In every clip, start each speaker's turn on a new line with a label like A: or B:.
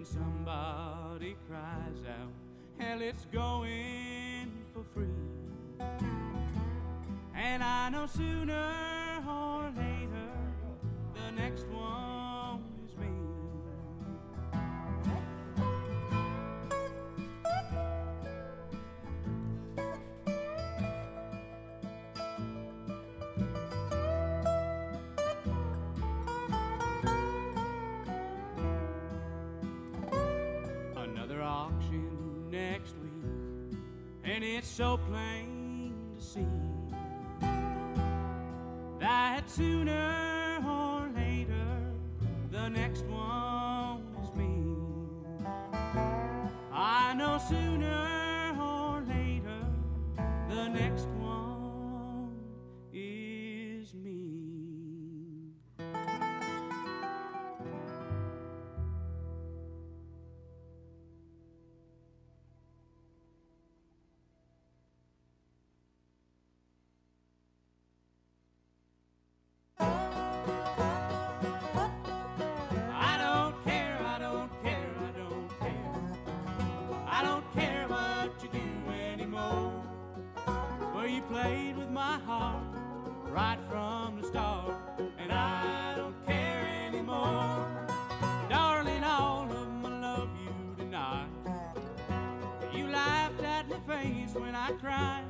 A: somebody cries out, hell, it's going for free. And I know sooner or later the next one is me. Another auction next week, and it's so plain to see that sooner or later the next one is me. I know sooner or later the next one is me. Played with my heart right from the start, and I don't care anymore. Darling, all of my love you denied. You laughed at my face when I cried,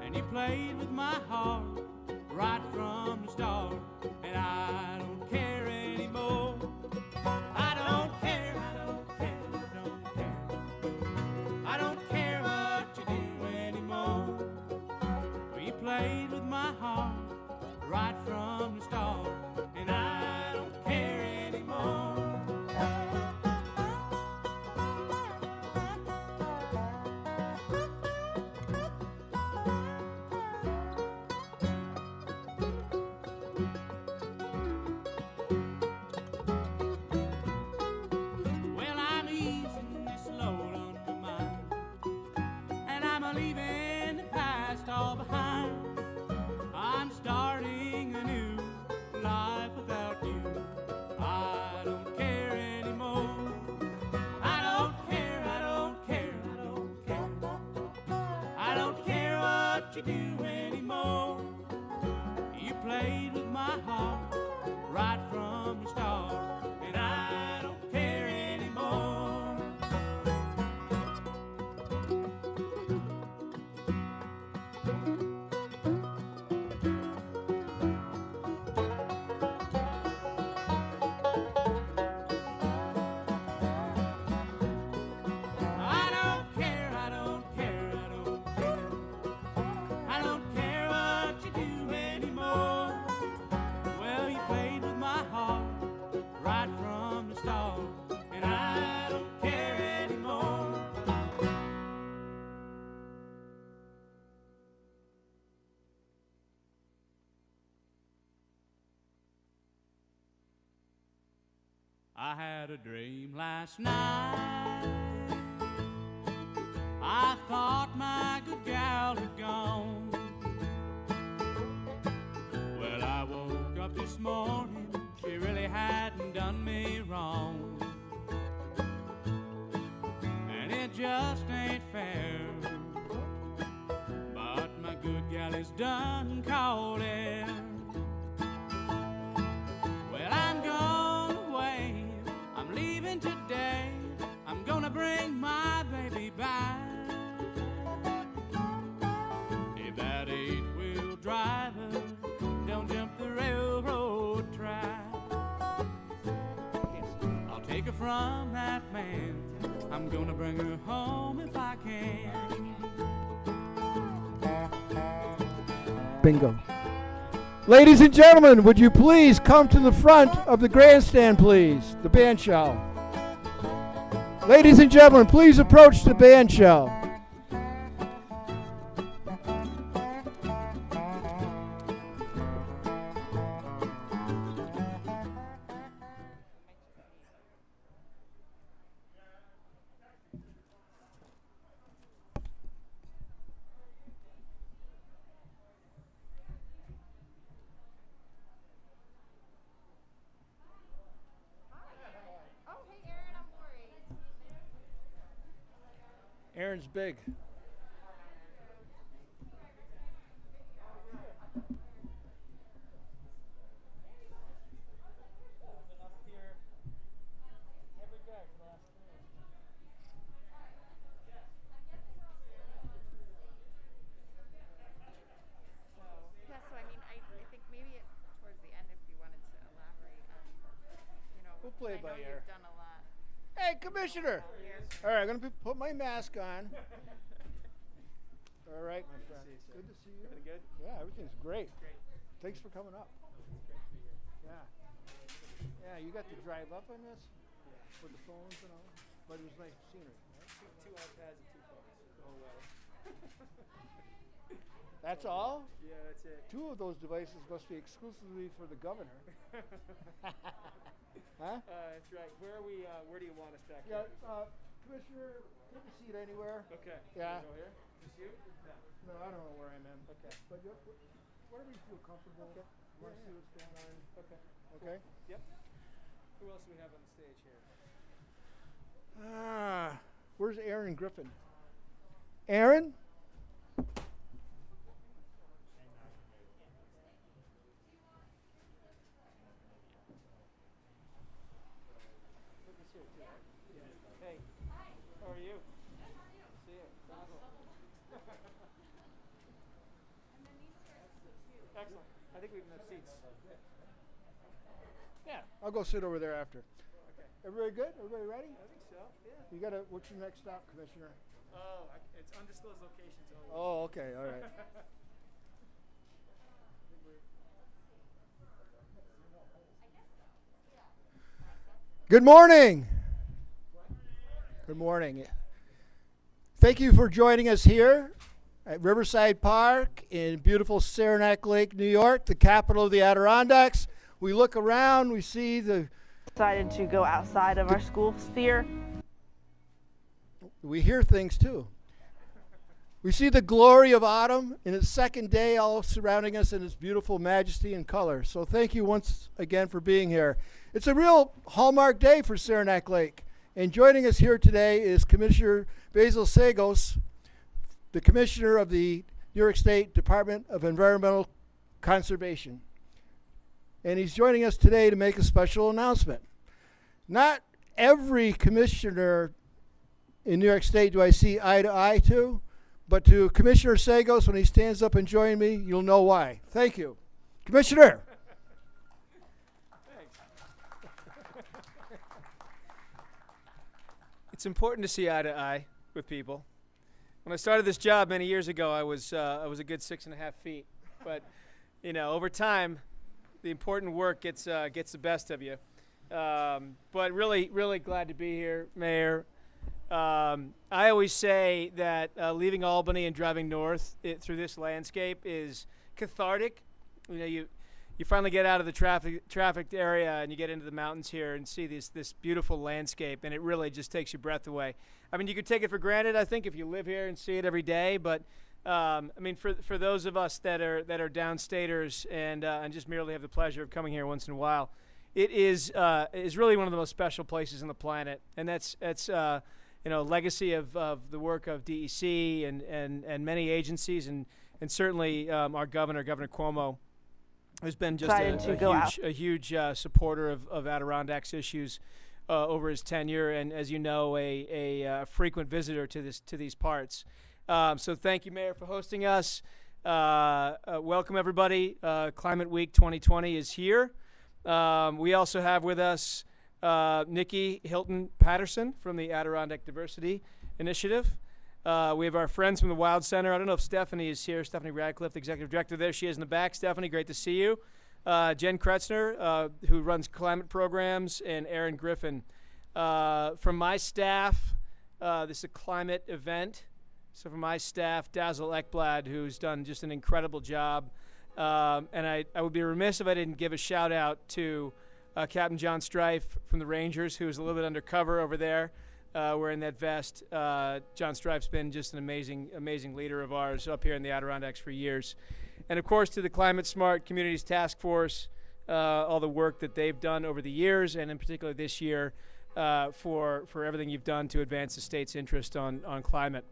A: and you played with my heart right from the start, and I don't care anymore. I don't care, I don't care, I don't care. I don't care what you do anymore. You played with my heart right from the start, and I don't care anymore. Well, I'm easing this load on my mind, and I'm leaving the past all behind. I'm starting a new life without you. I don't care anymore. I don't care, I don't care, I don't care. I don't care what you do anymore. You played with my heart right from the start, and I don't care anymore. I had a dream last night. I thought my good gal had gone. Well, I woke up this morning, she really hadn't done me wrong. And it just ain't fair, but my good gal is done calling. Well, I'm gone away, I'm leaving today. I'm gonna bring my baby back. If that eight-wheel driver don't jump the railroad track, I'll take her from that man. I'm gonna bring her home if I can.
B: Bingo. Ladies and gentlemen, would you please come to the front of the grandstand, please? The band shell. Ladies and gentlemen, please approach the band shell. Aaron's big. We'll play it by ear.
C: Done a lot.
B: Hey, Commissioner. All right, I'm going to put my mask on. All right, my friend. Good to see you.
D: Everything good?
B: Yeah, everything's great.
D: Great.
B: Thanks for coming up. Yeah. Yeah, you got to drive up on this with the phones and all. But it was nice scenery. Right?
D: Two iPads and 2 phones the whole way.
B: That's all?
D: Yeah, that's it.
B: 2 of those devices must be exclusively for the governor. Huh?
D: That's right. Where are we? Where do you want us back?
B: Yeah, Commissioner, take a seat anywhere.
D: Okay.
B: Yeah.
D: Go here. Just you? No.
B: No, I don't know where I'm in.
D: Okay.
B: But wherever you feel comfortable.
D: Okay.
B: Want to see what's going on?
D: Okay.
B: Okay.
D: Yep. Who else do we have on the stage here?
B: Where's Aaron and Griffin? Aaron?
D: Hey. How are you? See you. Excellent. I think we have enough seats.
B: Yeah. I'll go sit over there after.
D: Okay.
B: Everybody good? Everybody ready?
D: I think so. Yeah.
B: You gotta. What's your next stop, Commissioner?
D: Oh, it's undisclosed locations always.
B: Oh, okay. All right. Good morning. Good morning. Thank you for joining us here at Riverside Park in beautiful Saranac Lake, New York, the capital of the Adirondacks. We look around, we see
E: decided to go outside of our school sphere.
B: We hear things too. We see the glory of autumn in its second day, all surrounding us in its beautiful majesty and color. So thank you once again for being here. It's a real hallmark day for Saranac Lake. And joining us here today is Commissioner Basil Sagos, the Commissioner of the New York State Department of Environmental Conservation. And he's joining us today to make a special announcement. Not every commissioner in New York State do I see eye to eye to, but to Commissioner Sagos, when he stands up and joins me, you'll know why. Thank you. Commissioner.
D: Thanks. It's important to see eye to eye with people. When I started this job many years ago, I was a good 6.5 feet. But, over time, the important work gets the best of you. But really, really glad to be here, Mayor. I always say that leaving Albany and driving north through this landscape is cathartic. You finally get out of the trafficked area and you get into the mountains here and see this beautiful landscape, and it really just takes your breath away. I mean, you could take it for granted, I think, if you live here and see it every day. But for those of us that are downstaters and just merely have the pleasure of coming here once in a while, it is really one of the most special places on the planet, and that's legacy of the work of DEC and many agencies, and certainly our Governor Cuomo, who's been just a huge supporter of Adirondacks issues over his tenure, and as you know, a frequent visitor to these parts. So thank you, Mayor, for hosting us. Welcome, everybody. Climate Week 2020 is here. We also have with us Nikki, Hilton, Patterson from the Adirondack Diversity Initiative. We have our friends from the Wild Center. I don't know if Stephanie is here. Stephanie Radcliffe, the Executive Director. There she is in the back. Stephanie, great to see you. Jen Kretzner, who runs climate programs, and Aaron Griffin. From my staff, this is a climate event. So from my staff, Dazzle Ekblad, who's done just an incredible job. And I would be remiss if I didn't give a shout out to Captain John Strife from the Rangers, who is a little bit undercover over there wearing that vest. John Strife's been just an amazing leader of ours up here in the Adirondacks for years. And, of course, to the Climate Smart Communities Task Force, all the work that they've done over the years, and in particular this year, for everything you've done to advance the state's interest on climate.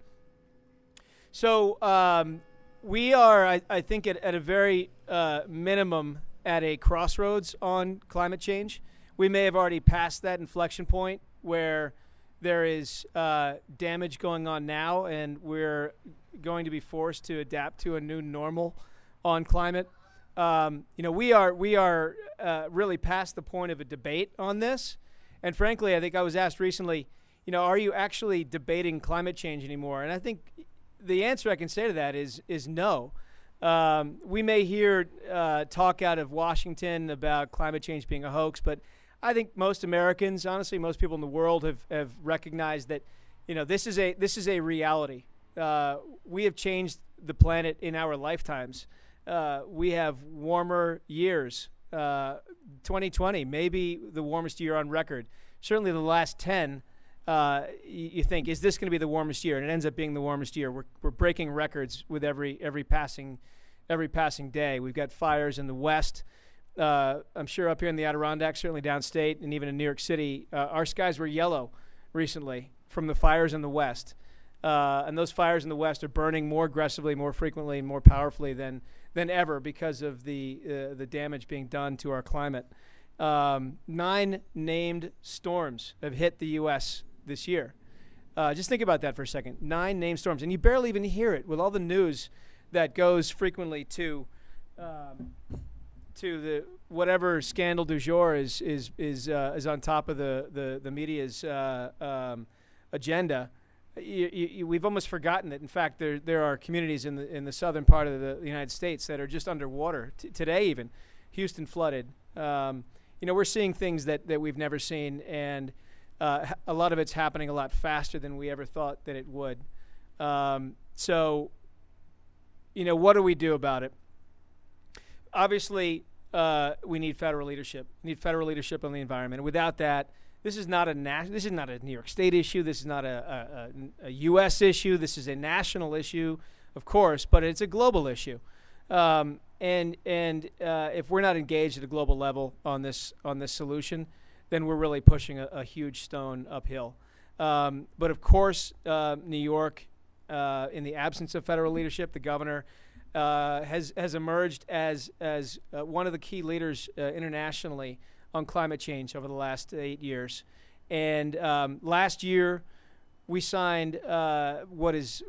D: So we are, I think, at a very minimum at a crossroads on climate change. We may have already passed that inflection point where there is damage going on now, and we're going to be forced to adapt to a new normal on climate. We are really past the point of a debate on this. And frankly, I think I was asked recently, are you actually debating climate change anymore? And I think the answer I can say to that is no. We may hear talk out of Washington about climate change being a hoax, but I think most Americans, honestly, most people in the world have recognized that, this is a reality. We have changed the planet in our lifetimes. We have warmer years. 2020, maybe the warmest year on record. Certainly the last 10, you think, is this going to be the warmest year? And it ends up being the warmest year. We're breaking records with every passing day. We've got fires in the West. I'm sure up here in the Adirondack, certainly downstate, and even in New York City, our skies were yellow recently from the fires in the West. And those fires in the West are burning more aggressively, more frequently, more powerfully than ever because of the damage being done to our climate. 9 named storms have hit the U.S. this year. Just think about that for a second. 9 named storms, and you barely even hear it with all the news that goes frequently to the whatever scandal du jour is on top of the media's agenda. We've almost forgotten that. In fact, there are communities in the southern part of the United States that are just underwater today. Even Houston flooded. We're seeing things that we've never seen, and a lot of it's happening a lot faster than we ever thought that it would. So, what do we do about it? Obviously, we need federal leadership. We need federal leadership on the environment. And without that, this is not a New York State issue. This is not a U.S. issue. This is a national issue, of course, but it's a global issue. And if we're not engaged at a global level on this solution, then we're really pushing a huge stone uphill. But of course, New York, in the absence of federal leadership, the governor has emerged as one of the key leaders internationally on climate change over the last 8 years. And last year, we signed what is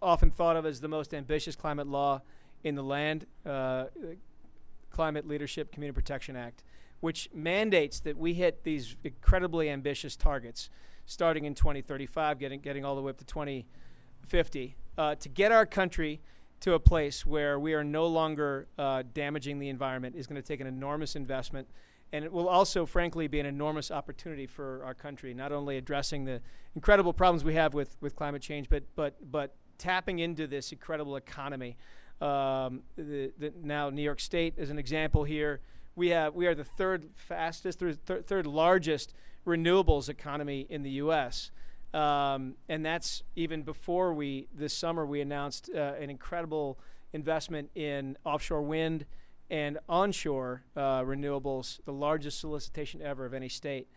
D: often thought of as the most ambitious climate law in the land, Climate Leadership Community Protection Act, which mandates that we hit these incredibly ambitious targets starting in 2035, getting all the way up to 2050, to get our country to a place where we are no longer damaging the environment is going to take an enormous investment. And it will also, frankly, be an enormous opportunity for our country, not only addressing the incredible problems we have with climate change, but tapping into this incredible economy. Now New York State, as an example here, we are the third largest renewables economy in the U.S. And that's even before this summer we announced an incredible investment in offshore wind and onshore renewables, the largest solicitation ever of any state.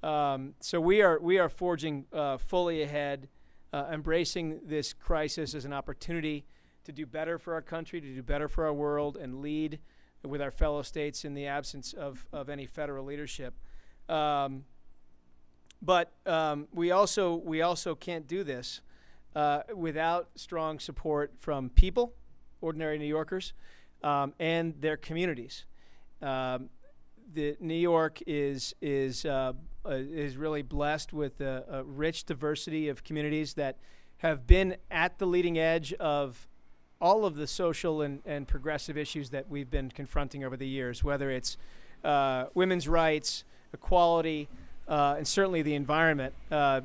D: So we are forging fully ahead, embracing this crisis as an opportunity to do better for our country, to do better for our world, and lead with our fellow states in the absence of any federal leadership. But we also can't do this without strong support from people, ordinary New Yorkers, and their communities. New York is really blessed with a rich diversity of communities that have been at the leading edge of all of the social and progressive issues that we've been confronting over the years, whether it's women's rights, equality, and certainly the environment,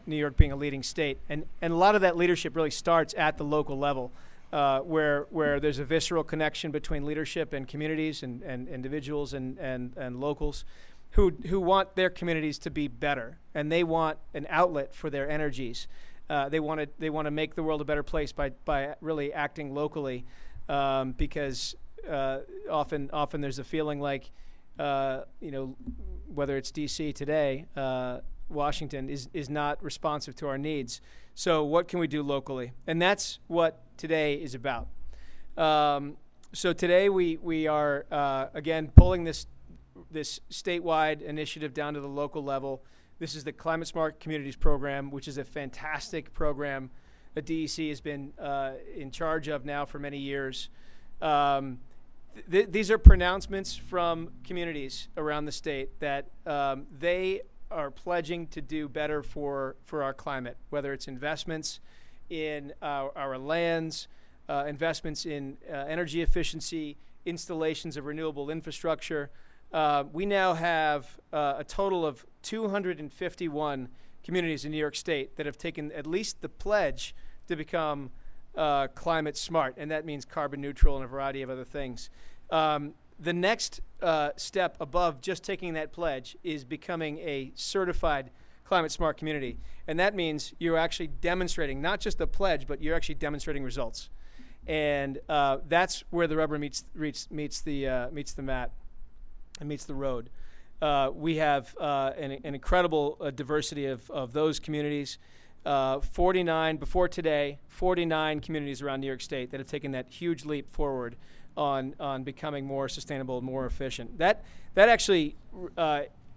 D: New York being a leading state. And a lot of that leadership really starts at the local level, where there's a visceral connection between leadership and communities and individuals and locals who want their communities to be better, and they want an outlet for their energies. They want to make the world a better place by really acting locally, because often there's a feeling like, whether it's DEC today, Washington is not responsive to our needs. So what can we do locally? And that's what today is about. So today we are, again, pulling this statewide initiative down to the local level. This is the Climate Smart Communities Program, which is a fantastic program that DEC has been in charge of now for many years. These are pronouncements from communities around the state that they are pledging to do better for our climate, whether it's investments in our lands, investments in energy efficiency, installations of renewable infrastructure. We now have a total of 251 communities in New York State that have taken at least the pledge to become climate smart, and that means carbon neutral and a variety of other things. The next step above just taking that pledge is becoming a certified climate smart community, and that means you're actually demonstrating not just the pledge, but you're actually demonstrating results, and that's where the rubber meets the mat and meets the road. We have an incredible diversity of those communities. 49 before today, 49 communities around New York State that have taken that huge leap forward on becoming more sustainable and more efficient. That actually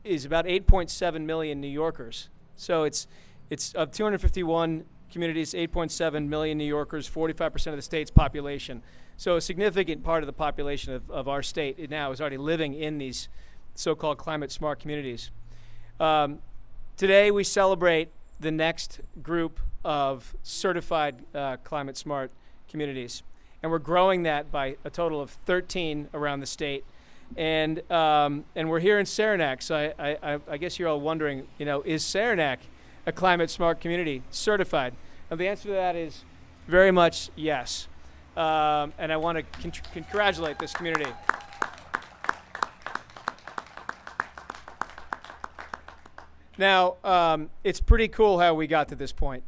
D: is about 8.7 million New Yorkers. So it's of 251 communities, 8.7 million New Yorkers, 45% of the state's population. So a significant part of the population of our state now is already living in these so-called climate smart communities. Today we celebrate the next group of certified climate smart communities. And we're growing that by a total of 13 around the state. And we're here in Saranac, so I guess you're all wondering, is Saranac a climate smart community certified? And the answer to that is very much yes. And I want to congratulate this community. Now, it's pretty cool how we got to this point.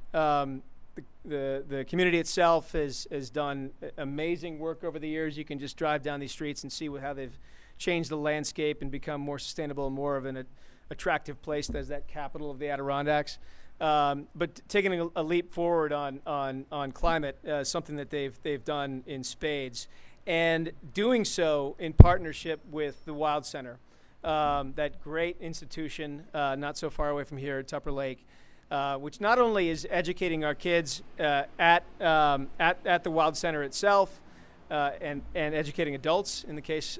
D: The community itself has done amazing work over the years. You can just drive down these streets and see how they've changed the landscape and become more sustainable and more of an attractive place as that capital of the Adirondacks. But taking a leap forward on climate, something that they've done in spades, and doing so in partnership with the Wild Center, that great institution not so far away from here at Tupper Lake, which not only is educating our kids at the Wild Center itself, and educating adults in the case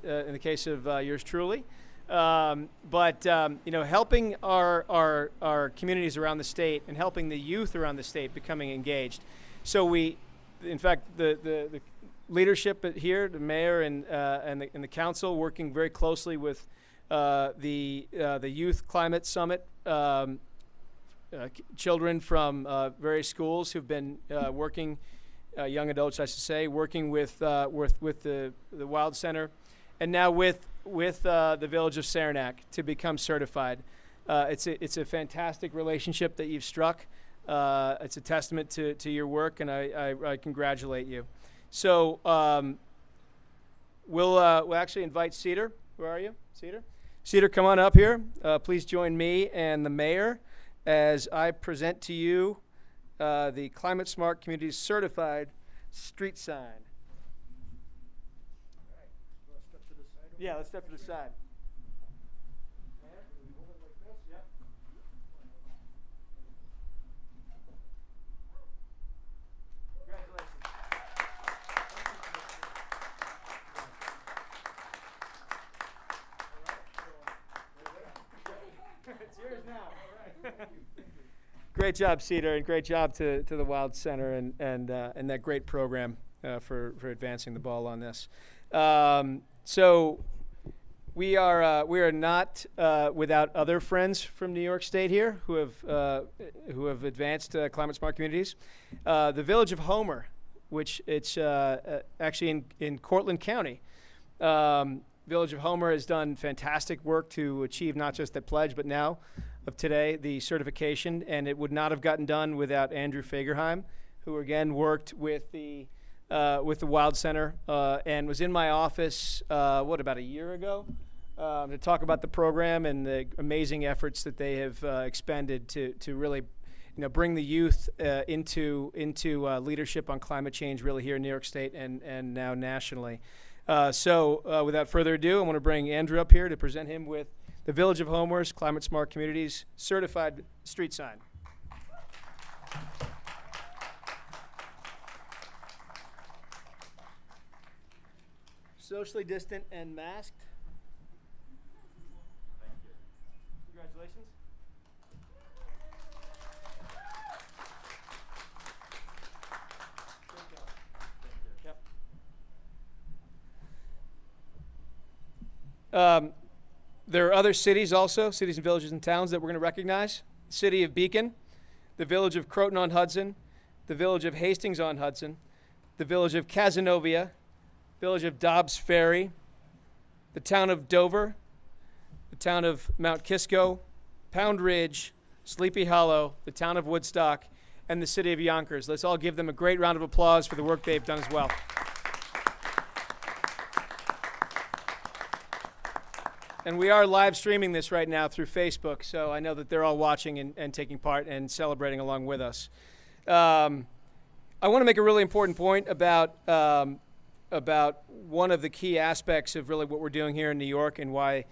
D: of yours truly, but helping our communities around the state and helping the youth around the state becoming engaged. So in fact, the leadership here, the mayor and the council, working very closely with the Youth Climate Summit. Children from various schools who've been working, young adults, I should say, working with the Wild Center, and now with the village of Saranac to become certified. It's a fantastic relationship that you've struck. It's a testament to your work, and I congratulate you. So we'll actually invite Cedar. Where are you, Cedar? Cedar, come on up here. Please join me and the mayor as I present to you the Climate Smart Communities Certified Street Sign. All right. Let's step to the side. Yeah, let's step to the side. Yep. Congratulations. It's yours now. All right. Great job, Cedar, and great job to the Wild Center and that great program for advancing the ball on this. So we are not without other friends from New York State here who have advanced climate smart communities. The village of Homer, which it's actually in Cortland County. Village of Homer has done fantastic work to achieve not just the pledge, but now of today, the certification, and it would not have gotten done without Andrew Fogerheim, who again worked with the Wild Center and was in my office, about a year ago, to talk about the program and the amazing efforts that they have expended to really, bring the youth into leadership on climate change, really here in New York State and now nationally. So without further ado, I want to bring Andrew up here to present him with the Village of Homeworth's Climate Smart Communities Certified Street Sign. Socially distant and masked. Thank you. Congratulations. Great job. Thank you. Yep. There are other cities also, cities and villages and towns that we're going to recognize. The city of Beacon, the village of Croton-on-Hudson, the village of Hastings-on-Hudson, the village of Cazenovia, village of Dobbs Ferry, the town of Dover, the town of Mount Kisco, Pound Ridge, Sleepy Hollow, the town of Woodstock, and the city of Yonkers. Let's all give them a great round of applause for the work they've done as well. And we are live streaming this right now through Facebook, so I know that they're all watching and taking part and celebrating along with us. I want to make a really important point about one of the key aspects of really what we're doing here in New York and why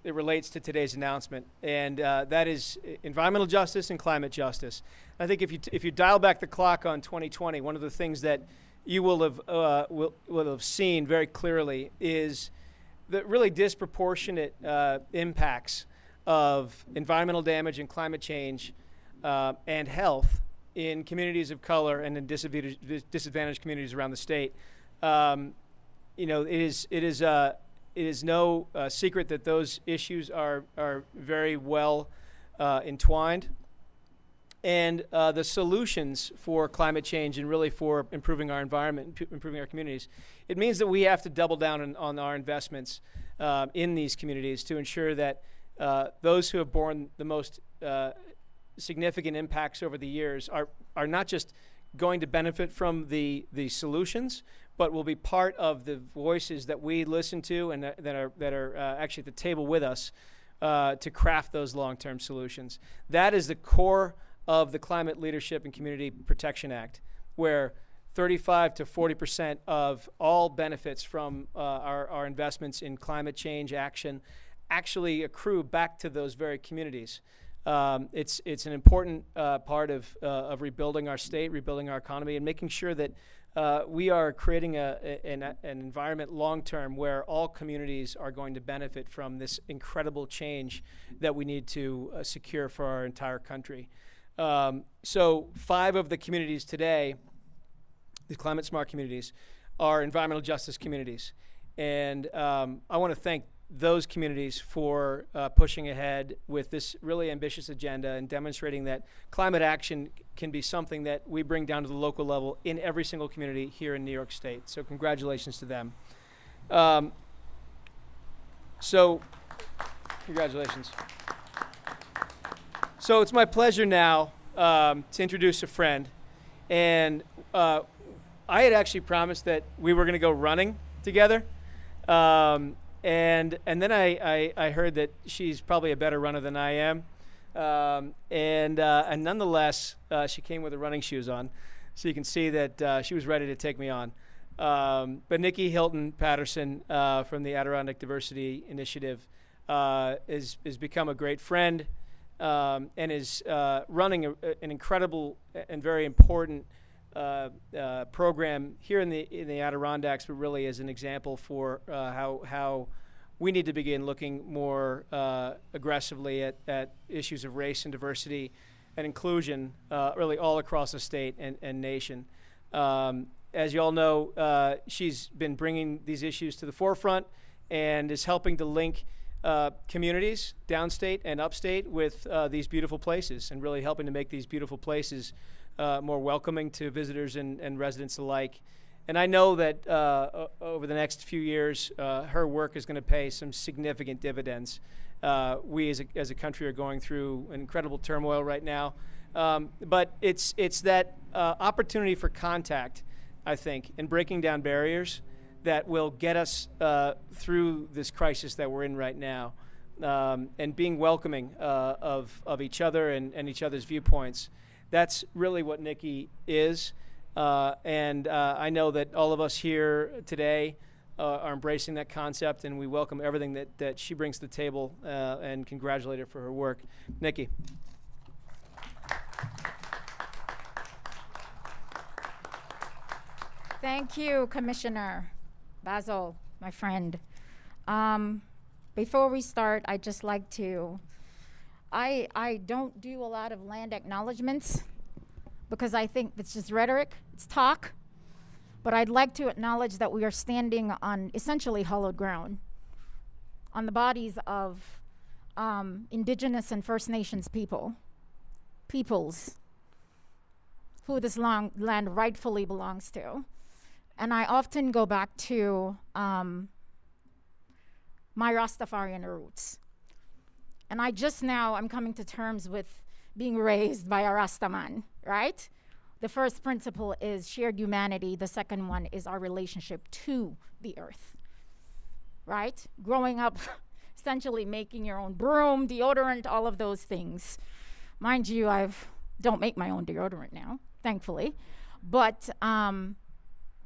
D: it relates to today's announcement, and that is environmental justice and climate justice. I think if you dial back the clock on 2020, one of the things that you will have seen very clearly is the really disproportionate impacts of environmental damage and climate change and health in communities of color and in disadvantaged communities around the state. It is no secret that those issues are very well entwined, and the solutions for climate change and really for improving our environment, improving our communities, it means that we have to double down on our investments in these communities to ensure that those who have borne the most significant impacts over the years are not just going to benefit from the solutions, but will be part of the voices that we listen to and that are actually at the table with us to craft those long-term solutions. That is the core of the Climate Leadership and Community Protection Act, where 35 to 40% of all benefits from our investments in climate change action actually accrue back to those very communities. It's an important part of rebuilding our state, rebuilding our economy, and making sure that we are creating an environment long-term where all communities are going to benefit from this incredible change that we need to secure for our entire country. So 5 of the communities today, the climate smart communities, are environmental justice communities. And I want to thank those communities for pushing ahead with this really ambitious agenda and demonstrating that climate action can be something that we bring down to the local level in every single community here in New York State. So congratulations to them. Congratulations. So it's my pleasure now to introduce a friend. And I had actually promised that we were going to go running together. And then I heard that she's probably a better runner than I am. And nonetheless, she came with her running shoes on. So you can see that she was ready to take me on. But Nikki Hilton Patterson from the Adirondack Diversity Initiative has become a great friend and is running an incredible and very important program here in the Adirondacks, but really as an example for how we need to begin looking more aggressively at issues of race and diversity and inclusion really all across the state and nation. As you all know, she's been bringing these issues to the forefront and is helping to link communities downstate and upstate with these beautiful places, and really helping to make these beautiful places more welcoming to visitors and residents alike. And I know that over the next few years, her work is going to pay some significant dividends. We as a country are going through an incredible turmoil right now. But it's that opportunity for contact, I think, and breaking down barriers that will get us through this crisis that we're in right now, and being welcoming of each other and each other's viewpoints. That's really what Nikki is, and I know that all of us here today are embracing that concept, and we welcome everything that she brings to the table, and congratulate her for her work. Nikki.
C: Thank you, Commissioner Basil, my friend. Before we start, I'd just like to, I don't do a lot of land acknowledgements because I think it's just rhetoric, it's talk. But I'd like to acknowledge that we are standing on essentially hallowed ground, on the bodies of Indigenous and First Nations peoples, who this land rightfully belongs to. And I often go back to my Rastafarian roots. And I'm coming to terms with being raised by a Rastaman, right? The first principle is shared humanity. The second one is our relationship to the earth, right? Growing up, essentially making your own broom, deodorant, all of those things. Mind you, I don't make my own deodorant now, thankfully. But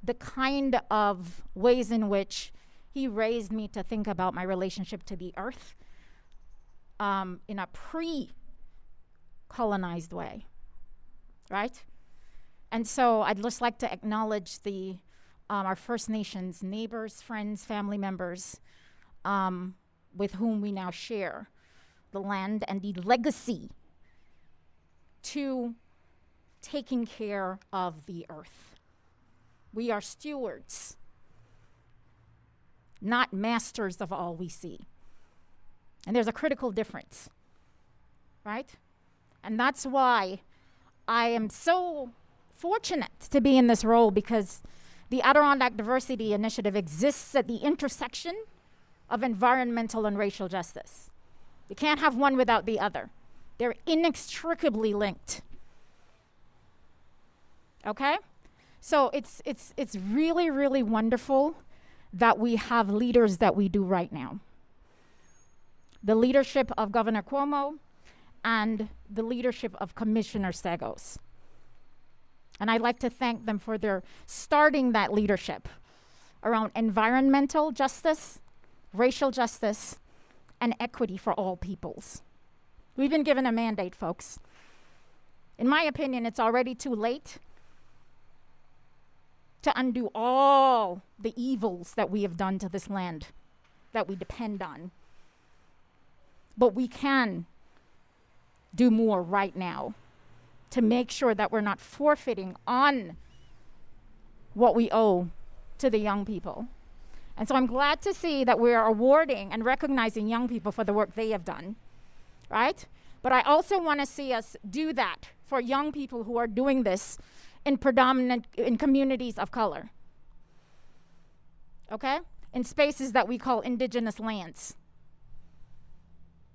C: the kind of ways in which he raised me to think about my relationship to the earth in a pre-colonized way, right? And so I'd just like to acknowledge our First Nations neighbors, friends, family members with whom we now share the land and the legacy to taking care of the earth. We are stewards, not masters of all we see. And there's a critical difference, right? And that's why I am so fortunate to be in this role, because the Adirondack Diversity Initiative exists at the intersection of environmental and racial justice. You can't have one without the other. They're inextricably linked. Okay? So it's really, really wonderful that we have leaders that we do right now. The leadership of Governor Cuomo and the leadership of Commissioner Sagos. And I'd like to thank them for their starting that leadership around environmental justice, racial justice, and equity for all peoples. We've been given a mandate, folks. In my opinion, it's already too late to undo all the evils that we have done to this land that we depend on. But we can do more right now to make sure that we're not forfeiting on what we owe to the young people. And so I'm glad to see that we are awarding and recognizing young people for the work they have done, right? But I also want to see us do that for young people who are doing this in communities of color, okay? In spaces that we call indigenous lands,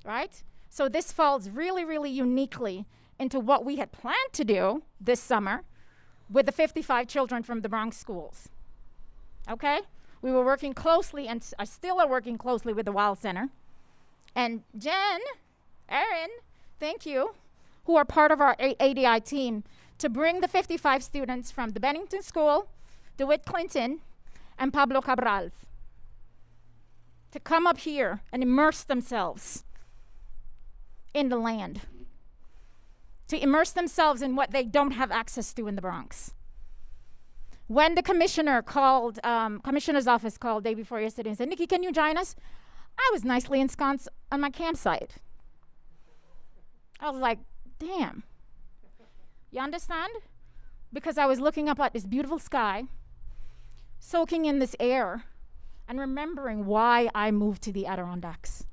C: right? So this falls really, really uniquely into what we had planned to do this summer with the 55 children from the Bronx schools, okay? We were working closely and are still working closely with the Wild Center. And Jen, Erin, thank you, who are part of our ADI team, to bring the 55 students from the Bennington School, DeWitt Clinton, and Pablo Cabral to come up here and immerse themselves in the land, to immerse themselves in what they don't have access to in the Bronx. When the commissioner's office called day before yesterday and said, Nikki, can you join us? I was nicely ensconced on my campsite. I was like, damn. You understand? Because I was looking up at this beautiful sky, soaking in this air, and remembering why I moved to the Adirondacks.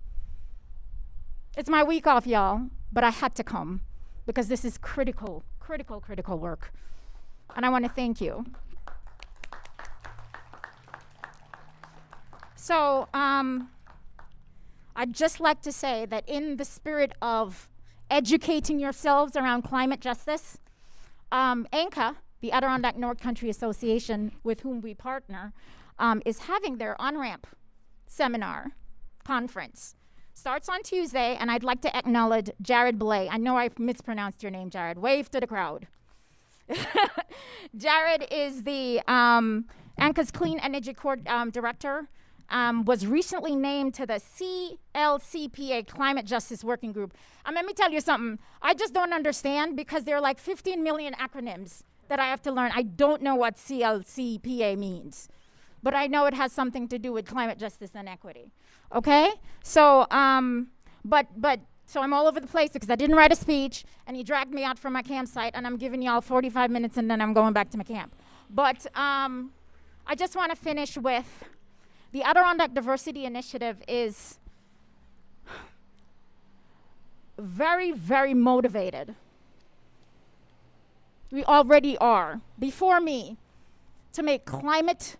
C: It's my week off, y'all, but I had to come because this is critical, critical, critical work. And I want to thank you. So I'd just like to say that in the spirit of educating yourselves around climate justice, ANCA, the Adirondack North Country Association, with whom we partner, is having their on-ramp seminar conference. Starts on Tuesday, and I'd like to acknowledge Jared Blay. I know I mispronounced your name, Jared. Wave to the crowd. Jared is the ANCA's Clean Energy Director, was recently named to the CLCPA Climate Justice Working Group. Let me tell you something. I just don't understand because there are like 15 million acronyms that I have to learn. I don't know what CLCPA means, but I know it has something to do with climate justice and equity. Okay? So, so I'm all over the place because I didn't write a speech, and he dragged me out from my campsite, and I'm giving y'all 45 minutes, and then I'm going back to my camp. But I just want to finish with the Adirondack Diversity Initiative is very, very motivated. We already are, before me, to make climate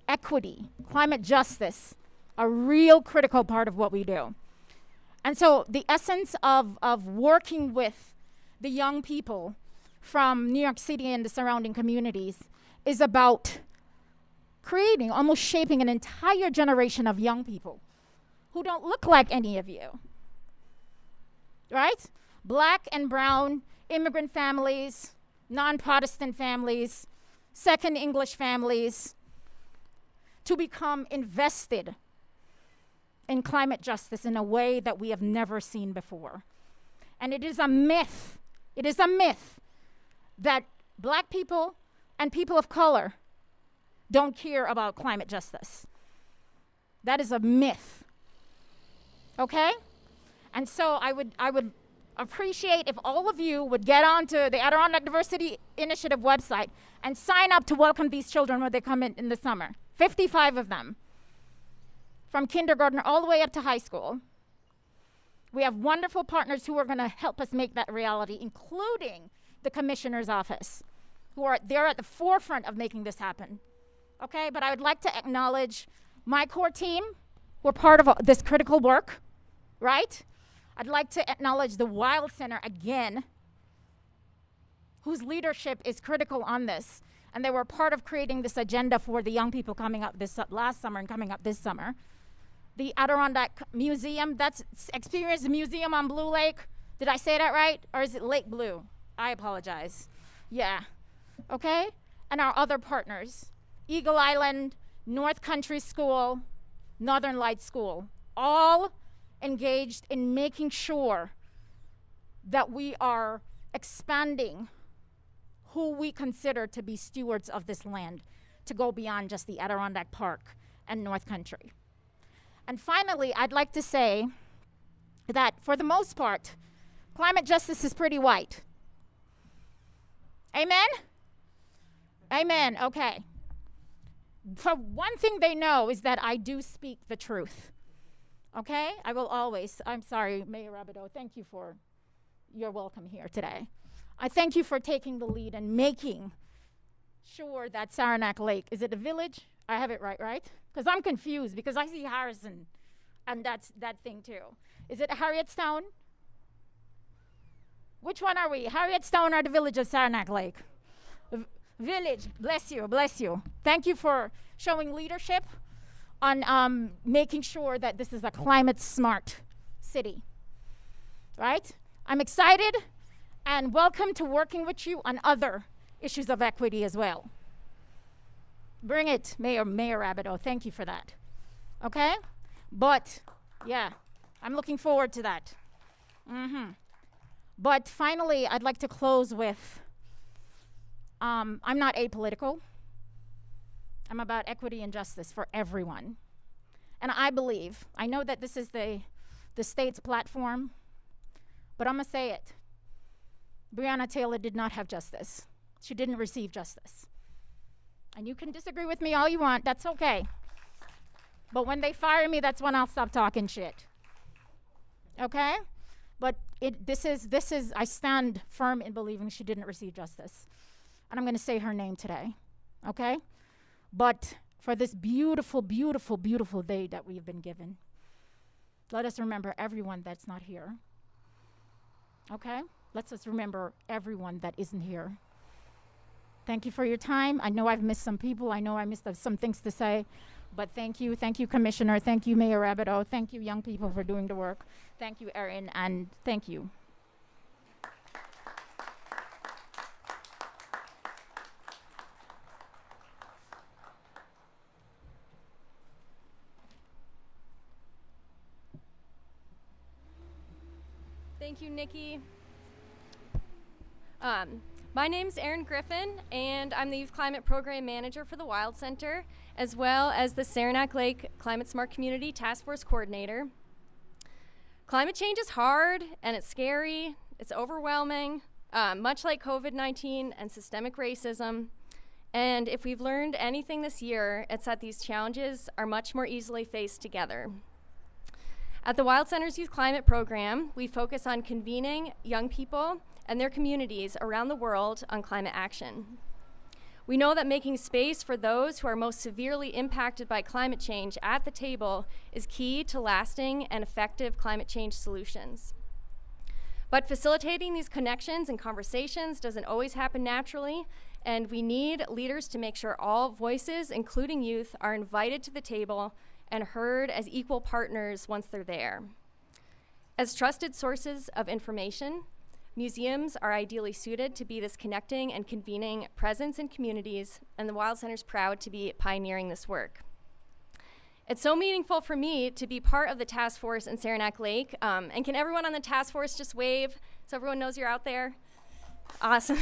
C: equity, climate justice, a real critical part of what we do. And so the essence of working with the young people from New York City and the surrounding communities is about creating, almost shaping an entire generation of young people who don't look like any of you, right? Black and brown, immigrant families, non-Protestant families, second English families, to become invested in climate justice in a way that we have never seen before. And it is a myth that black people and people of color don't care about climate justice. That is a myth, okay? And so I would appreciate if all of you would get onto the Adirondack Diversity Initiative website and sign up to welcome these children when they come in the summer. 55 of them, from kindergarten all the way up to high school. We have wonderful partners who are going to help us make that reality, including the commissioner's office, they're at the forefront of making this happen. Okay, but I would like to acknowledge my core team who are part of this critical work, right? I'd like to acknowledge the Wild Center again, whose leadership is critical on this. And they were part of creating this agenda for the young people coming up this last summer and coming up this summer. The Adirondack Museum, that's Experience Museum on Blue Lake. Did I say that right? Or is it Lake Blue? I apologize. Yeah, okay? And our other partners, Eagle Island, North Country School, Northern Light School, all engaged in making sure that we are expanding who we consider to be stewards of this land to go beyond just the Adirondack Park and North Country. And finally, I'd like to say that for the most part, climate justice is pretty white. Amen? Amen, okay. So one thing they know is that I do speak the truth, okay? I will always, I'm sorry, Mayor Rabideau, thank you for your welcome here today. I thank you for taking the lead and making sure that Saranac Lake, is it a village? I have it right? Because I'm confused because I see Harrison and that's that thing too. Is it Harrietstown? Which one are we? Harrietstown or the village of Saranac Lake? Village, bless you, bless you. Thank you for showing leadership on making sure that this is a climate smart city, right? I'm excited and welcome to working with you on other issues of equity as well. Bring it, Mayor Rabideau, thank you for that, okay? But, yeah, I'm looking forward to that. But finally, I'd like to close with, I'm not apolitical. I'm about equity and justice for everyone. And I believe, I know that this is the state's platform, but I'm gonna say it. Breonna Taylor did not have justice. She didn't receive justice. And you can disagree with me all you want, that's okay. But when they fire me, that's when I'll stop talking shit. Okay? But this is, I stand firm in believing she didn't receive justice. And I'm gonna say her name today, okay? But for this beautiful, beautiful, beautiful day that we've been given, let us remember everyone that's not here, okay? Let's just remember everyone that isn't here. Thank you for your time. I know I've missed some people. I know I missed some things to say. But thank you, Commissioner. Thank you, Mayor Rabideau. Thank you, young people, for doing the work. Thank you, Erin, and thank you.
F: Thank you, Nikki. My name's Erin Griffin, and I'm the Youth Climate Program Manager for the Wild Center, as well as the Saranac Lake Climate Smart Community Task Force Coordinator. Climate change is hard, and it's scary, it's overwhelming, much like COVID-19 and systemic racism. And if we've learned anything this year, it's that these challenges are much more easily faced together. At the Wild Center's Youth Climate Program, we focus on convening young people and their communities around the world on climate action. We know that making space for those who are most severely impacted by climate change at the table is key to lasting and effective climate change solutions. But facilitating these connections and conversations doesn't always happen naturally, and we need leaders to make sure all voices, including youth, are invited to the table and heard as equal partners once they're there. As trusted sources of information, museums are ideally suited to be this connecting and convening presence in communities, and the Wild Center's proud to be pioneering this work. It's so meaningful for me to be part of the task force in Saranac Lake. And can everyone on the task force just wave so everyone knows you're out there? Awesome.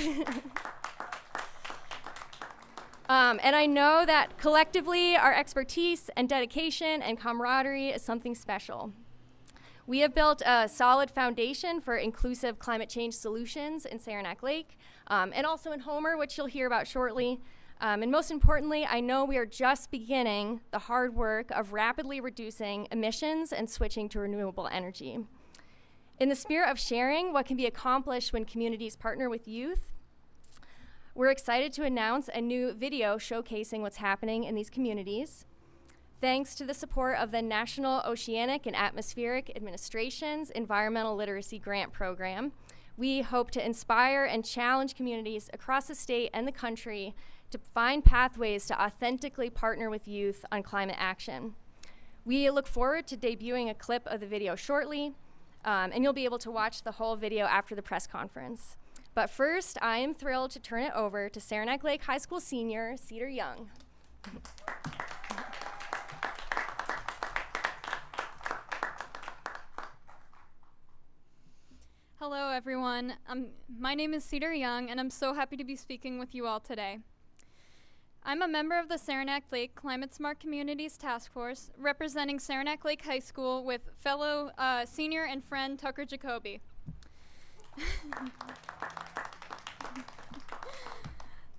F: And I know that collectively our expertise and dedication and camaraderie is something special. We have built a solid foundation for inclusive climate change solutions in Saranac Lake, and also in Homer, which you'll hear about shortly. And most importantly, I know we are just beginning the hard work of rapidly reducing emissions and switching to renewable energy. In the spirit of sharing what can be accomplished when communities partner with youth, we're excited to announce a new video showcasing what's happening in these communities. Thanks to the support of the National Oceanic and Atmospheric Administration's Environmental Literacy Grant Program, we hope to inspire and challenge communities across the state and the country to find pathways to authentically partner with youth on climate action. We look forward to debuting a clip of the video shortly, and you'll be able to watch the whole video after the press conference. But first, I am thrilled to turn it over to Saranac Lake High School senior, Cedar Young.
G: Hello, everyone. My name is Cedar Young, and I'm so happy to be speaking with you all today. I'm a member of the Saranac Lake Climate Smart Communities Task Force, representing Saranac Lake High School with fellow senior and friend Tucker Jacoby.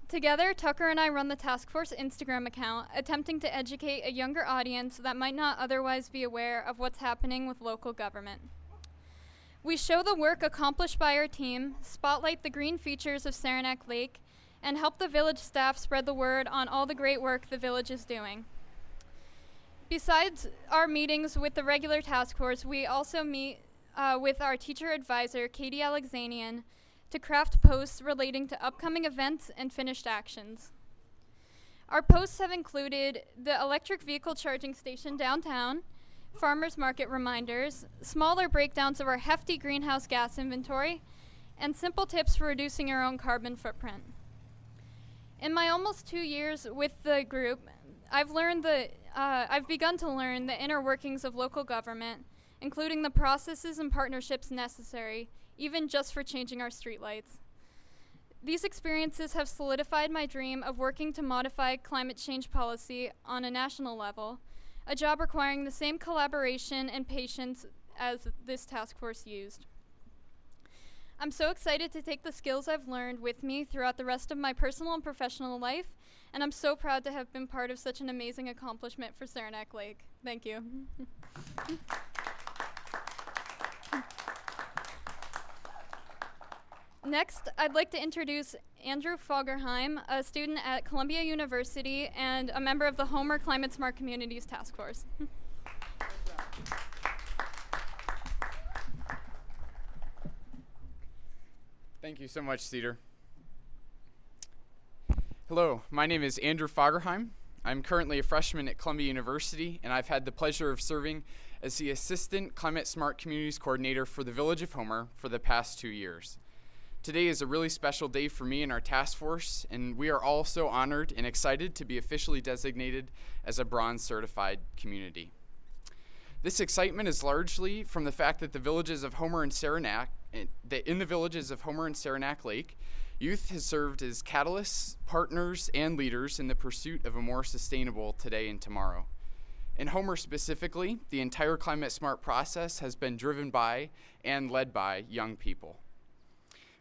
G: Together, Tucker and I run the task force Instagram account, attempting to educate a younger audience that might not otherwise be aware of what's happening with local government. We show the work accomplished by our team, spotlight the green features of Saranac Lake, and help the village staff spread the word on all the great work the village is doing. Besides our meetings with the regular task force, we also meet with our teacher advisor, Katie Alexanian, to craft posts relating to upcoming events and finished actions. Our posts have included the electric vehicle charging station downtown, farmers market reminders, smaller breakdowns of our hefty greenhouse gas inventory, and simple tips for reducing your own carbon footprint. In my almost 2 years with the group, I've begun to learn the inner workings of local government, including the processes and partnerships necessary, even just for changing our streetlights. These experiences have solidified my dream of working to modify climate change policy on a national level, a job requiring the same collaboration and patience as this task force used. I'm so excited to take the skills I've learned with me throughout the rest of my personal and professional life, and I'm so proud to have been part of such an amazing accomplishment for Saranac Lake. Thank you. Next, I'd like to introduce Andrew Fogerheim, a student at Columbia University and a member of the Homer Climate Smart Communities Task Force.
H: Thank you so much, Cedar. Hello, my name is Andrew Fogerheim. I'm currently a freshman at Columbia University, and I've had the pleasure of serving as the Assistant Climate Smart Communities Coordinator for the Village of Homer for the past 2 years. Today is a really special day for me and our task force, and we are all so honored and excited to be officially designated as a bronze certified community. This excitement is largely from the fact that the villages of Homer and Saranac, in the villages of Homer and Saranac Lake, youth has served as catalysts, partners, and leaders in the pursuit of a more sustainable today and tomorrow. In Homer specifically, the entire Climate Smart process has been driven by and led by young people.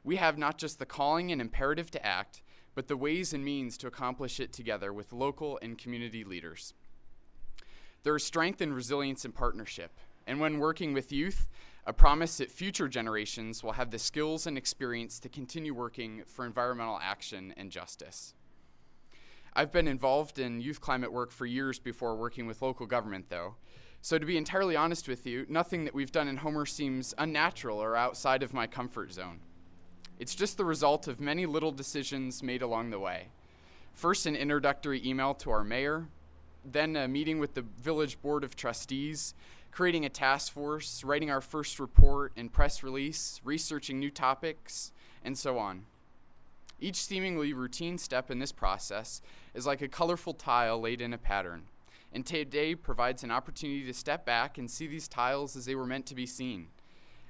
H: We have not just the calling and imperative to act, but the ways and means to accomplish it together with local and community leaders. There is strength and resilience in partnership, and when working with youth, a promise that future generations will have the skills and experience to continue working for environmental action and justice. I've been involved in youth climate work for years before working with local government, though, so to be entirely honest with you, nothing that we've done in Homer seems unnatural or outside of my comfort zone. It's just the result of many little decisions made along the way. First, an introductory email to our mayor, then a meeting with the village board of trustees, creating a task force, writing our first report and press release, researching new topics, and so on. Each seemingly routine step in this process is like a colorful tile laid in a pattern, and today provides an opportunity to step back and see these tiles as they were meant to be seen,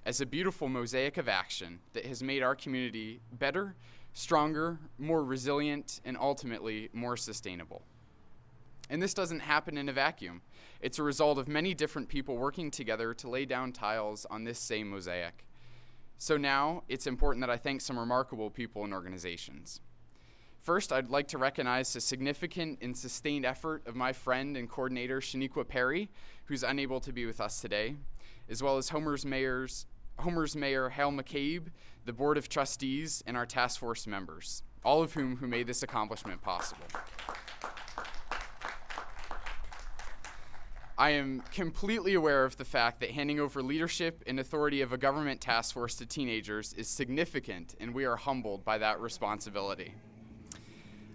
H: as a beautiful mosaic of action that has made our community better, stronger, more resilient, and ultimately more sustainable. And this doesn't happen in a vacuum. It's a result of many different people working together to lay down tiles on this same mosaic. So now, it's important that I thank some remarkable people and organizations. First, I'd like to recognize the significant and sustained effort of my friend and coordinator, Shaniqua Perry, who's unable to be with us today, as well as Homer's Mayor Hal McCabe, the Board of Trustees, and our task force members, all of whom made this accomplishment possible. I am completely aware of the fact that handing over leadership and authority of a government task force to teenagers is significant, and we are humbled by that responsibility.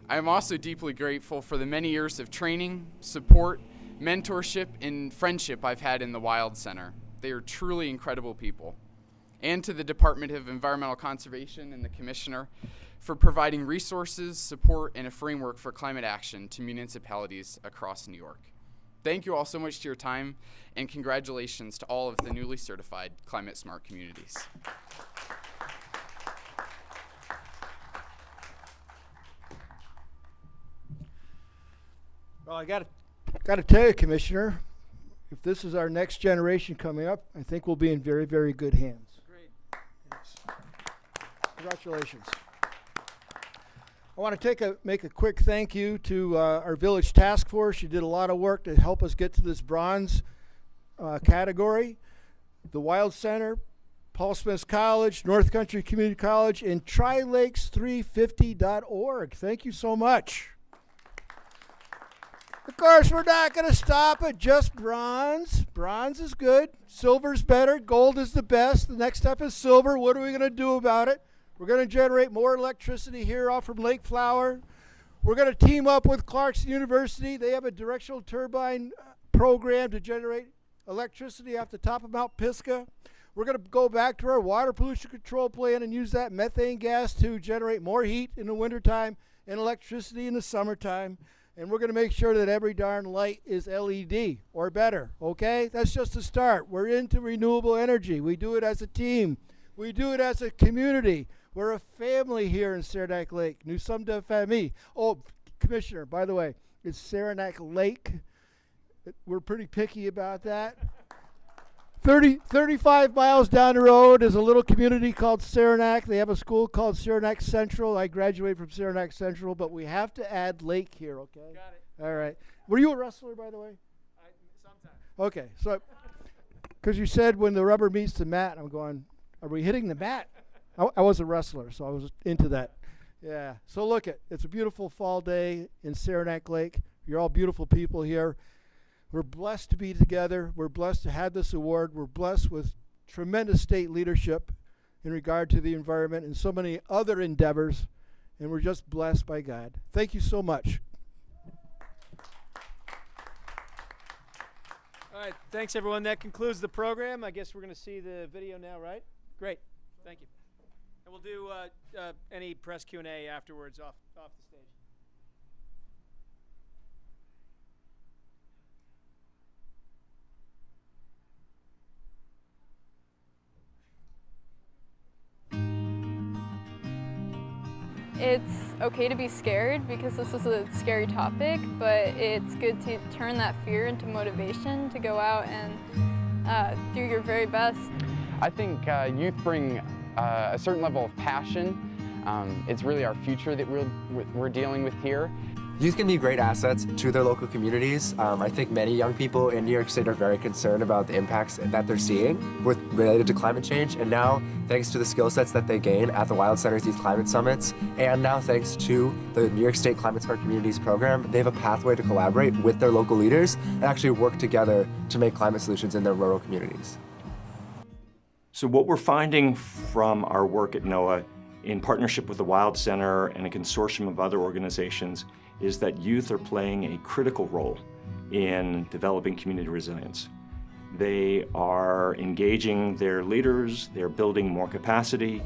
H: I am also deeply grateful for the many years of training, support, mentorship, and friendship I've had in the Wild Center. They are truly incredible people. And to the Department of Environmental Conservation and the Commissioner for providing resources, support, and a framework for climate action to municipalities across New York. Thank you all so much for your time, and congratulations to all of the newly certified Climate Smart communities.
B: Well, I got to tell you, Commissioner, if this is our next generation coming up, I think we'll be in very, very good hands.
D: Great.
B: Yes. Congratulations. I want to make a quick thank you to our village task force. You did a lot of work to help us get to this bronze category. The Wild Center, Paul Smith College, North Country Community College, and trilakes350.org. Thank you so much. Of course, we're not going to stop at just bronze. Bronze is good. Silver's better. Gold is the best. The next step is silver. What are we going to do about it? We're going to generate more electricity here off from Lake Flower. We're going to team up with Clarkson University. They have a directional turbine program to generate electricity off the top of Mount Pisgah. We're going to go back to our water pollution control plant and use that methane gas to generate more heat in the wintertime and electricity in the summertime. And we're going to make sure that every darn light is LED or better, okay? That's just a start. We're into renewable energy. We do it as a team. We do it as a community. We're a family here in Saranac Lake. Nous sommes de famille. Oh, Commissioner, by the way, it's Saranac Lake. We're pretty picky about that. 35 miles down the road is a little community called Saranac. They have a school called Saranac Central. I graduated from Saranac Central, but we have to add Lake here, okay?
D: Got it.
B: All right. Were you a wrestler, by the way?
D: Sometimes.
B: Okay. So, because you said when the rubber meets the mat, I'm going, are we hitting the mat? I was a wrestler, so I was into that. Yeah. So look, it's a beautiful fall day in Saranac Lake. You're all beautiful people here. We're blessed to be together. We're blessed to have this award. We're blessed with tremendous state leadership in regard to the environment and so many other endeavors. and we're just blessed by God. Thank you so much.
D: All right, thanks everyone. That concludes the program. I guess we're going to see the video now, right? Great, thank you. And we'll do any press Q&A afterwards off the stage.
G: It's okay to be scared because this is a scary topic, but it's good to turn that fear into motivation to go out and do your very best.
H: I think youth bring a certain level of passion. It's really our future that we're dealing with here.
I: Youth can be great assets to their local communities. I think many young people in New York State are very concerned about the impacts that they're seeing related to climate change. And now, thanks to the skill sets that they gain at the Wild Center's Youth Climate Summits, and now thanks to the New York State Climate Smart Communities program, they have a pathway to collaborate with their local leaders and actually work together to make climate solutions in their rural communities.
J: So what we're finding from our work at NOAA in partnership with the Wild Center and a consortium of other organizations is that youth are playing a critical role in developing community resilience. They are engaging their leaders, they're building more capacity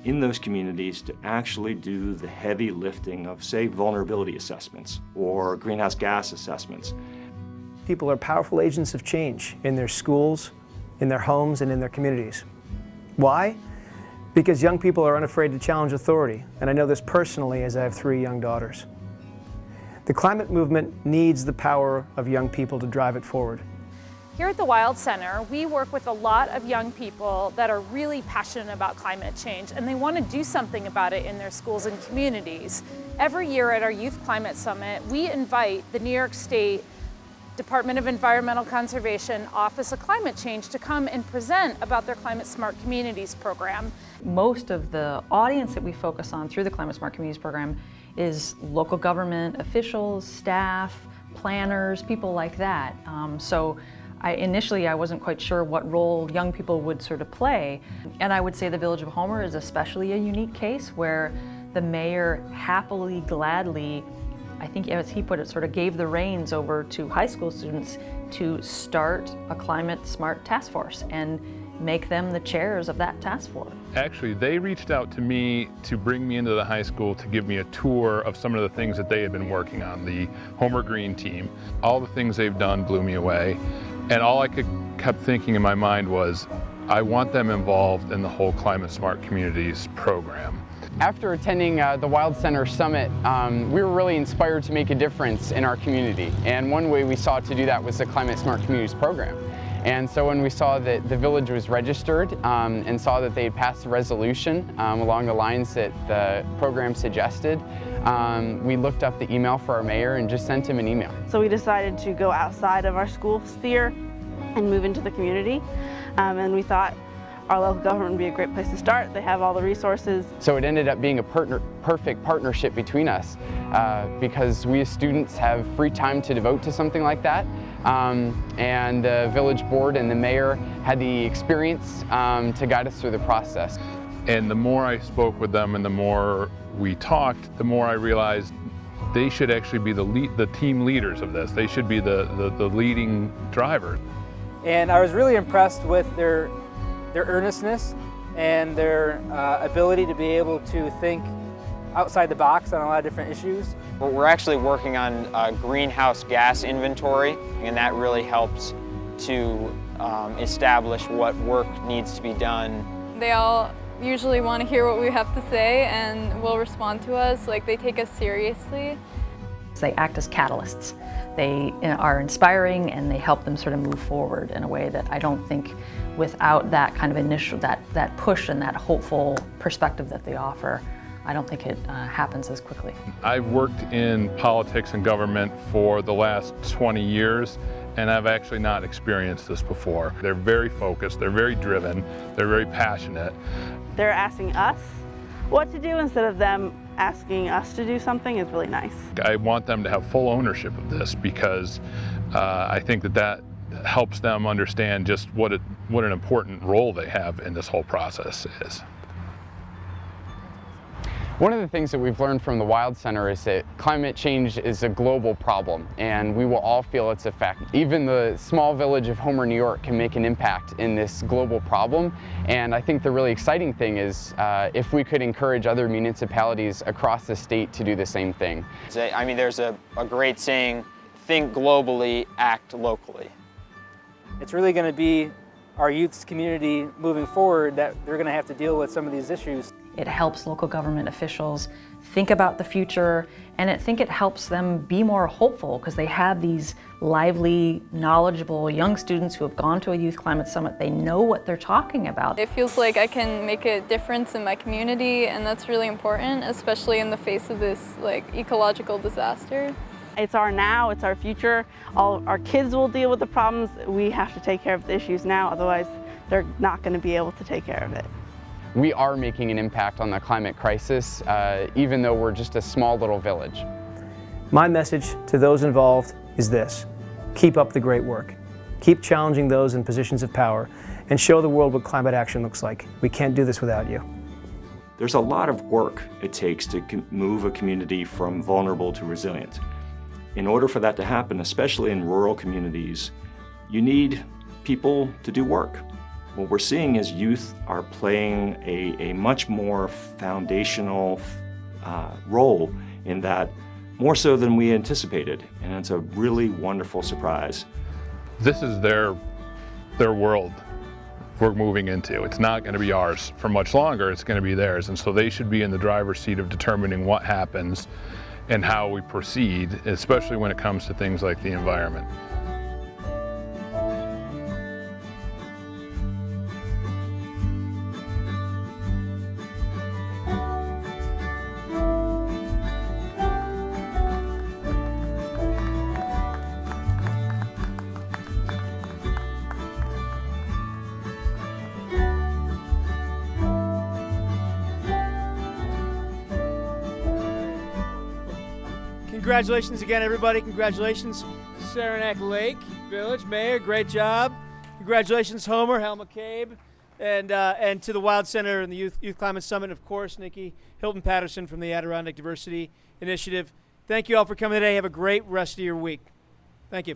J: in those communities to actually do the heavy lifting of, say, vulnerability assessments or greenhouse gas assessments.
K: People are powerful agents of change in their schools, in their homes, and in their communities. Why? Because young people are unafraid to challenge authority, and I know this personally as I have 3 young daughters. The climate movement needs the power of young people to drive it forward.
L: Here at the Wild Center, we work with a lot of young people that are really passionate about climate change, and they want to do something about it in their schools and communities. Every year at our Youth Climate Summit, we invite the New York State Department of Environmental Conservation Office of Climate Change to come and present about their Climate Smart Communities program.
M: Most of the audience that we focus on through the Climate Smart Communities program is local government officials, staff, planners, people like that. So initially I wasn't quite sure what role young people would sort of play. And I would say the Village of Homer is especially a unique case where the mayor happily, gladly, I think as he put it, sort of gave the reins over to high school students to start a climate smart task force and make them the chairs of that task force.
N: Actually, they reached out to me to bring me into the high school to give me a tour of some of the things that they had been working on, the Homer Green team. All the things they've done blew me away. And all I kept thinking in my mind was, I want them involved in the whole Climate Smart Communities program.
H: After attending the Wild Center Summit, we were really inspired to make a difference in our community. And one way we saw to do that was the Climate Smart Communities program. And so when we saw that the village was registered and saw that they had passed a resolution along the lines that the program suggested, we looked up the email for our mayor and just sent him an email.
E: So we decided to go outside of our school sphere and move into the community. And we thought our local government would be a great place to start. They have all the resources.
H: So it ended up being a perfect partnership between us because we as students have free time to devote to something like that. And the village board and the mayor had the experience to guide us through the process.
N: And the more I spoke with them and the more we talked, the more I realized they should actually be the team leaders of this. They should be the leading driver.
K: And I was really impressed with their earnestness and their ability to be able to think outside the box on a lot of different issues.
O: We're actually working on a greenhouse gas inventory, and that really helps to establish what work needs to be done.
G: They all usually want to hear what we have to say and will respond to us, like they take us seriously.
M: They act as catalysts. They are inspiring and they help them sort of move forward in a way that I don't think without that kind of initial, that push and that hopeful perspective that they offer, I don't think it happens as quickly.
N: I've worked in politics and government for the last 20 years, and I've actually not experienced this before. They're very focused, they're very driven, they're very passionate.
E: They're asking us what to do instead of them asking us to do something is really nice.
N: I want them to have full ownership of this because I think that helps them understand just what an important role they have in this whole process is.
H: One of the things that we've learned from the Wild Center is that climate change is a global problem, and we will all feel its effect. Even the small village of Homer, New York can make an impact in this global problem, and I think the really exciting thing is if we could encourage other municipalities across the state to do the same thing.
O: I mean, there's a great saying, think globally, act locally.
K: It's really going to be our youth's community moving forward that they're going to have to deal with some of these issues.
M: It helps local government officials think about the future, and I think it helps them be more hopeful because they have these lively, knowledgeable young students who have gone to a youth climate summit. They know what they're talking about.
G: It feels like I can make a difference in my community, and that's really important, especially in the face of this ecological disaster.
E: It's our now, it's our future. All our kids will deal with the problems. We have to take care of the issues now, otherwise they're not going to be able to take care of it.
H: We are making an impact on the climate crisis, even though we're just a small little village.
K: My message to those involved is this: keep up the great work. Keep challenging those in positions of power and show the world what climate action looks like. We can't do this without you.
J: There's a lot of work it takes to move a community from vulnerable to resilient. In order for that to happen, especially in rural communities, you need people to do work. What we're seeing is youth are playing a much more foundational role in that, more so than we anticipated, and it's a really wonderful surprise.
N: This is their world we're moving into. It's not going to be ours for much longer, it's going to be theirs, and so they should be in the driver's seat of determining what happens and how we proceed, especially when it comes to things like the environment.
D: Congratulations again, everybody. Congratulations, Saranac Lake Village Mayor. Great job. Congratulations, Homer, Hal McCabe, and to the Wild Center and the Youth Climate Summit, and of course, Nikki, Hilton, Patterson from the Adirondack Diversity Initiative. Thank you all for coming today. Have a great rest of your week. Thank you.